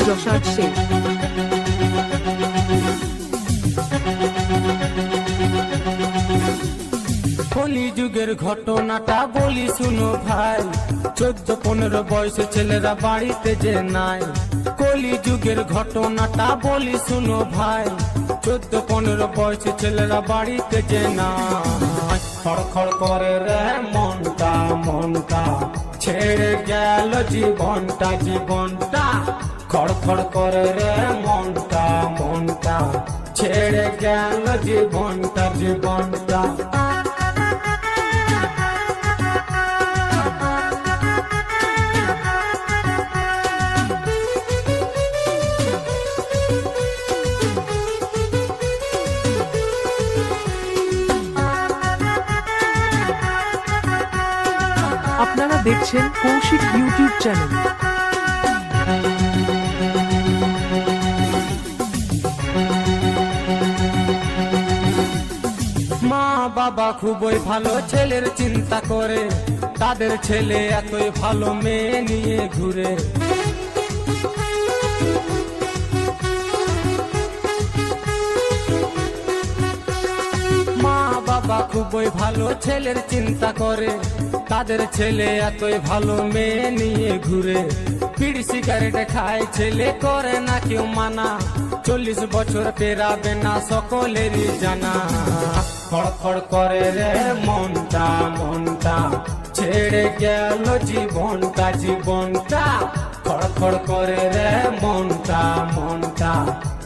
যশার শেখ। কলি যুগের ঘটনাটা বলি শুনো ভাই, 14-15 বয়সে ছেলেরা বাড়িতে যে নাই। কলি যুগের ঘটনাটা বলি শুনো ভাই, 14-15 বয়সে ছেলেরা বাড়িতে যে নাই। খড়খড় করে রে মনটা মনটা, ছেড়ে গেল জীবনটা জীবনটা। খড়খড় করে রে মনটা মনটা, ছেড়ে গেল জীবনটা জীবনটা। আপনারা দেখছেন কৌশিক ইউটিউব চ্যানেল। মা বাবা খুবই ভালো ছেলের চিন্তা করে, তাদের ছেলে এতই ভালো মেয়ে নিয়ে ঘুরে। মা বাবা খুবই ভালো ছেলের চিন্তা করে, তাদের ছেলে এতই ভালো মেয়ে নিয়ে ঘুরে। বিড়ি সিগারেট খায় ছেলে, করে না কেউ মানা, 40 বছর পেরাবে না সকলেরই জানা। খড়খড় করে রে মনটা মনটা, ছেড়ে গেল জীবনটা জীবনটা। খড়খড় করে রে মনটা মনটা,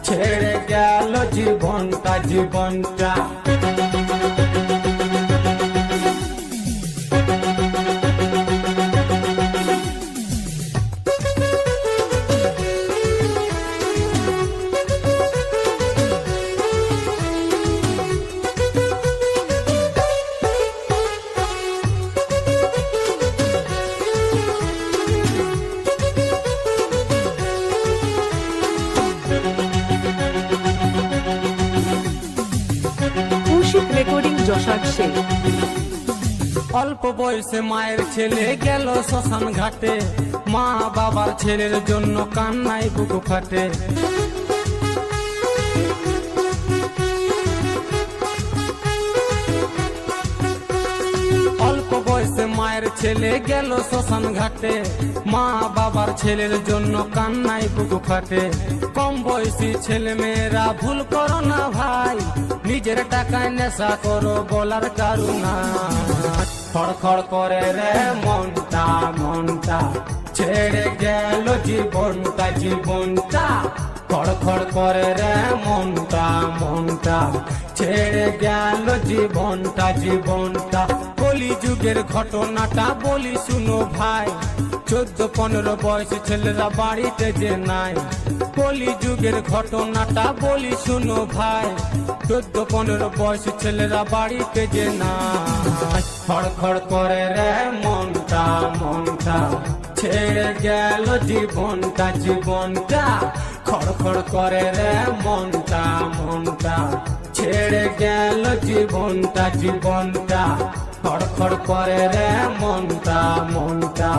ছেড়ে গেল জীবনটা জীবনটা। কৌশিক রেকর্ডিং যশার শেখ। অল্প বয়সে মায়ের ছেলে গেল শ্মশান ঘাটে, মা বাবার ছেলের জন্য কান্নায় বুক ফাটে। অল্প বয়সে মায়ের ছেলে গেল শ্মশান ঘাটে, মা বাবার ছেলের জন্য কান্নায় বুক ফাটে। কম বয়সী ছেলে মেয়েরা ভুল করো না ভাই, নিজের টাকায় নেশা করো বলার কারুনা। খড়খড় করে রে মনটা মনটা, ছেড়ে গেল জীবনটা জীবনটা। খড়খড় করে রে মনটা মনটা, ছেড়ে গেল জীবনটা জীবনটা। কলি যুগের ঘটনাটা বলি শুনো ভাই, 14-15 বয়সী ছেলেরা বাড়িতে যে নাই। কলি যুগের ঘটনাটা বলি শুনো ভাই, 14-15 বয়সী ছেলেরা বাড়িতে যে নাই। খড়খড় করে রে মনটা মনটা, ছেড়ে গেল জীবনটা জীবনটা। খড়খড় করে রে মনটা মনটা, ছেড়ে গেল জীবনটা জীবনটা। খড়খড় করে রে মনটা মনটা,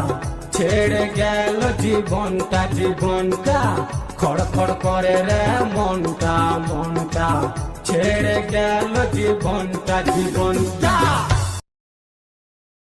ছেড়ে গেল জীবনটা জীবনটা। খড়খড় করে রে মনটা মনটা, ছেড়ে গেল জীবনটা জীবনটা।